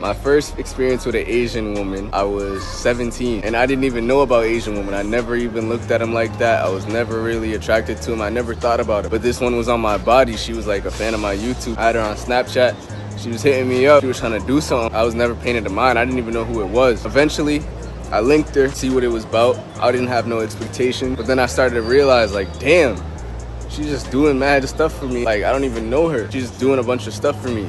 My first experience with an Asian woman, I was 17, and I didn't even know about Asian women. I never even looked at them like that. I was never really attracted to them. I never thought about it. But this one was on my body. She was like a fan of my YouTube. I had her on Snapchat. She was hitting me up. She was trying to do something. I was never paying it to mind. I didn't even know who it was. Eventually, I linked her, see what it was about. I didn't have no expectation. But then I started to realize, like, damn, she's just doing mad stuff for me. Like, I don't even know her. She's just doing a bunch of stuff for me.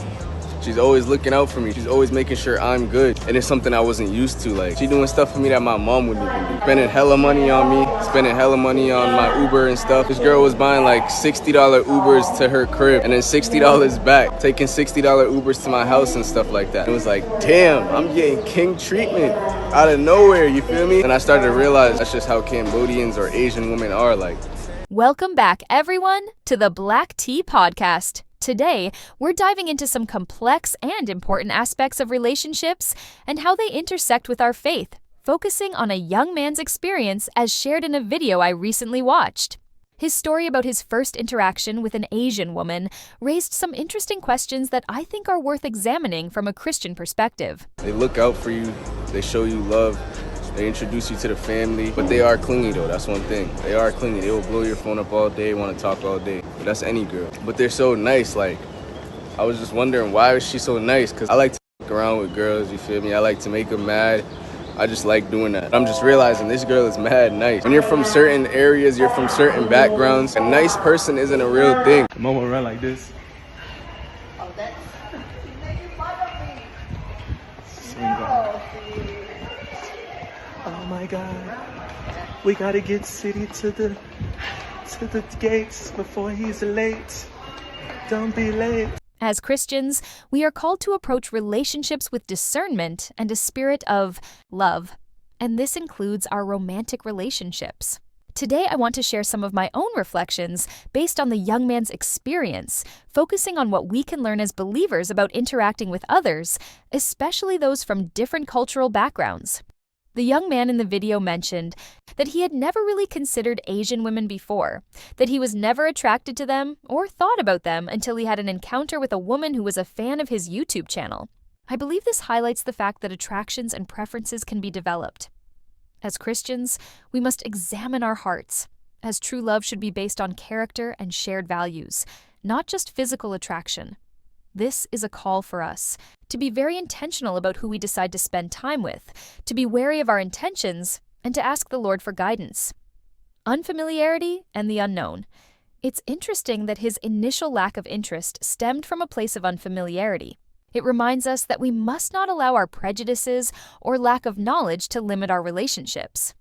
She's always looking out for me. She's always making sure I'm good. And it's something I wasn't used to. Like, she doing stuff for me that my mom wouldn't even do. Spending hella money on me, spending hella money on my Uber and stuff. This girl was buying like $60 Ubers to her crib and then $60 back, taking $60 Ubers to my house and stuff like that. It was like, damn, I'm getting king treatment out of nowhere, you feel me? And I started to realize that's just how Cambodians or Asian women are like. Welcome back, everyone, to the Black Tea Podcast. Today, we're diving into some complex and important aspects of relationships and how they intersect with our faith, focusing on a young man's experience as shared in a video I recently watched. His story about his first interaction with an Asian woman raised some interesting questions that I think are worth examining from a Christian perspective. They look out for you, they show you love, they introduce you to the family, but they are clingy though, that's one thing. They are clingy, they will blow your phone up all day, want to talk all day. But that's any girl. But they're so nice, like, I was just wondering, why is she so nice? Because I like to fuck around with girls, you feel me? I like to make them mad. I just like doing that. I'm just realizing this girl is mad nice. When you're from certain areas, you're from certain backgrounds, a nice person isn't a real thing. The moment around like this. Oh, that's making fun of me. Oh my God, we gotta get City to the gates before he's late. Don't be late. As Christians, we are called to approach relationships with discernment and a spirit of love, and this includes our romantic relationships. Today, I want to share some of my own reflections based on the young man's experience, focusing on what we can learn as believers about interacting with others, especially those from different cultural backgrounds. The young man in the video mentioned that he had never really considered Asian women before, that he was never attracted to them or thought about them until he had an encounter with a woman who was a fan of his YouTube channel. I believe this highlights the fact that attractions and preferences can be developed. As Christians, we must examine our hearts, as true love should be based on character and shared values, not just physical attraction. This is a call for us to be very intentional about who we decide to spend time with, to be wary of our intentions, and to ask the Lord for guidance. Unfamiliarity and the unknown. It's interesting that his initial lack of interest stemmed from a place of unfamiliarity. It reminds us that we must not allow our prejudices or lack of knowledge to limit our relationships.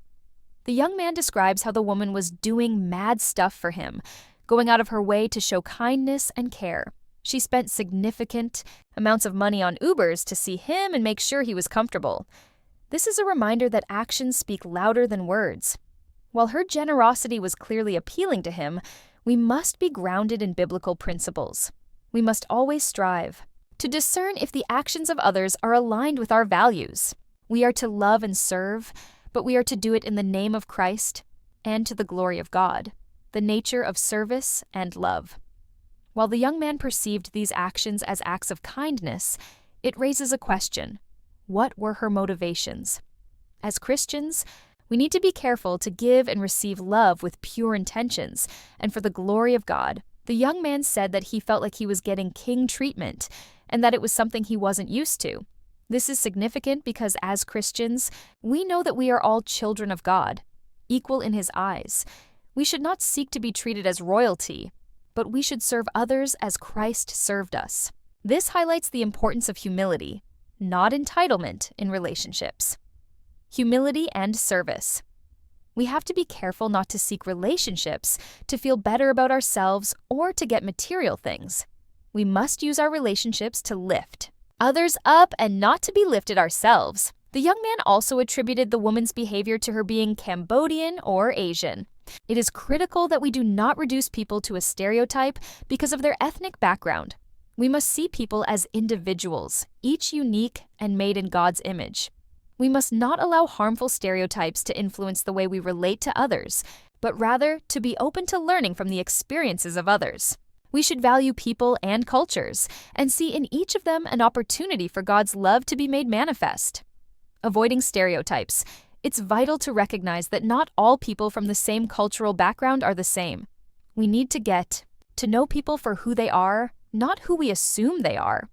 The young man describes how the woman was doing mad stuff for him, going out of her way to show kindness and care. She spent significant amounts of money on Ubers to see him and make sure he was comfortable. This is a reminder that actions speak louder than words. While her generosity was clearly appealing to him, we must be grounded in biblical principles. We must always strive to discern if the actions of others are aligned with our values. We are to love and serve, but we are to do it in the name of Christ and to the glory of God, the nature of service and love. While the young man perceived these actions as acts of kindness, it raises a question. What were her motivations? As Christians, we need to be careful to give and receive love with pure intentions and for the glory of God. The young man said that he felt like he was getting king treatment and that it was something he wasn't used to. This is significant because as Christians, we know that we are all children of God, equal in His eyes. We should not seek to be treated as royalty, but we should serve others as Christ served us. This highlights the importance of humility, not entitlement, in relationships. Humility and service. We have to be careful not to seek relationships to feel better about ourselves or to get material things. We must use our relationships to lift others up and not to be lifted ourselves. The young man also attributed the woman's behavior to her being Cambodian or Asian. It is critical that we do not reduce people to a stereotype because of their ethnic background. We must see people as individuals, each unique and made in God's image. We must not allow harmful stereotypes to influence the way we relate to others, but rather to be open to learning from the experiences of others. We should value people and cultures and see in each of them an opportunity for God's love to be made manifest. Avoiding stereotypes. It's vital to recognize that not all people from the same cultural background are the same. We need to get to know people for who they are, not who we assume they are.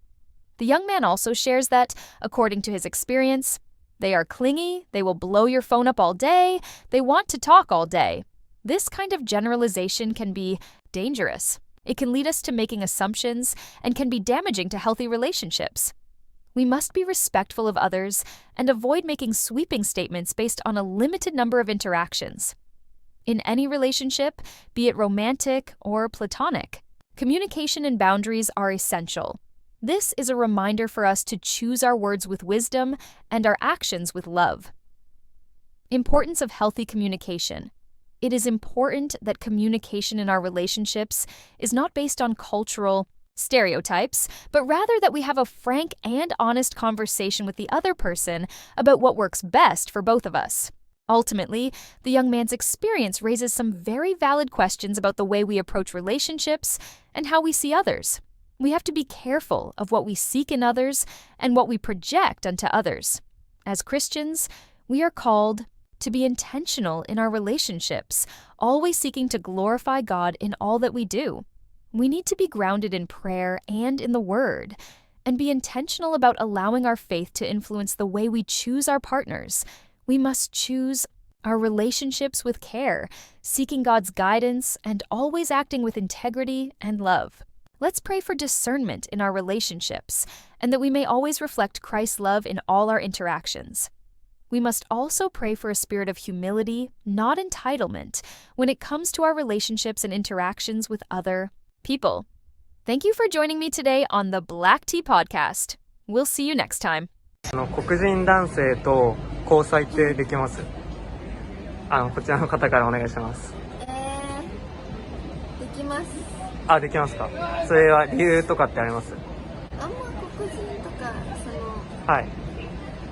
The young man also shares that, according to his experience, they are clingy, they will blow your phone up all day, they want to talk all day. This kind of generalization can be dangerous. It can lead us to making assumptions and can be damaging to healthy relationships. We must be respectful of others and avoid making sweeping statements based on a limited number of interactions. In any relationship, be it romantic or platonic, communication and boundaries are essential. This is a reminder for us to choose our words with wisdom and our actions with love. Importance of healthy communication. It is important that communication in our relationships is not based on cultural stereotypes, but rather that we have a frank and honest conversation with the other person about what works best for both of us. Ultimately, the young man's experience raises some very valid questions about the way we approach relationships and how we see others. We have to be careful of what we seek in others and what we project onto others. As Christians, we are called to be intentional in our relationships, always seeking to glorify God in all that we do. We need to be grounded in prayer and in the Word, and be intentional about allowing our faith to influence the way we choose our partners. We must choose our relationships with care, seeking God's guidance and always acting with integrity and love. Let's pray for discernment in our relationships, and that we may always reflect Christ's love in all our interactions. We must also pray for a spirit of humility, not entitlement, when it comes to our relationships and interactions with other people. Thank you for joining me today on the Black Tea Podcast. We'll see you next time. 黒人男性と交際ってできます？こちらの方からお願いします。できます。あ、できますか？それは理由とかってあります？あんま黒人とかはい。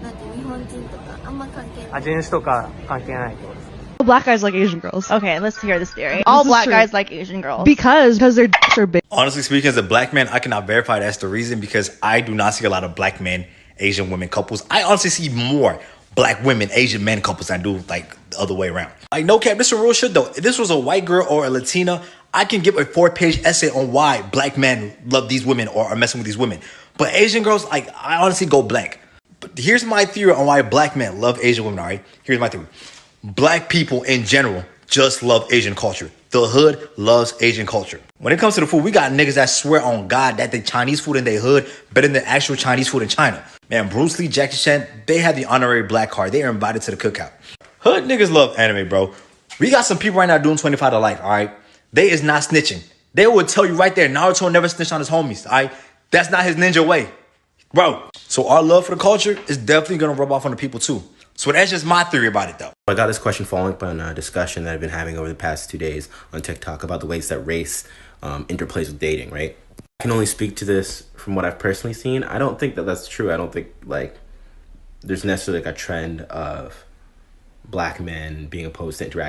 なんて日本人とかあんま関係ない。あ、人種とか関係ないってことですか？ Black guys like Asian girls. Okay, let's hear this theory. This All is black true. guys like Asian girls. Because their dicks are big. Honestly speaking, as a black man, I cannot verify that's the reason because I do not see a lot of black men, Asian women couples. I honestly see more black women, Asian men couples than I do like the other way around. Like, no cap, this is some real shit though. If this was a white girl or a Latina, I can give a 4-page essay on why black men love these women or are messing with these women. But Asian girls, like, I honestly go blank. But here's my theory on why black men love Asian women, all right? Here's my theory. Black people in general just love Asian culture. The hood loves Asian culture. When it comes to the food, we got niggas that swear on God that the Chinese food in their hood better than the actual Chinese food in China. Man, Bruce Lee, Jackie Chan, they had the honorary black card. They are invited to the cookout. Hood niggas love anime, bro. We got some people right now doing 25 to life, all right? They is not snitching. They would tell you right there, Naruto never snitched on his homies, all right? That's not his ninja way, bro. So our love for the culture is definitely going to rub off on the people too. So that's just my theory about it, though. I got this question following up on a discussion that I've been having over the past 2 days on TikTok about the ways that race interplays with dating, right? I can only speak to this from what I've personally seen. I don't think that that's true. I don't think, like, there's necessarily, like, a trend of black men being opposed to interacting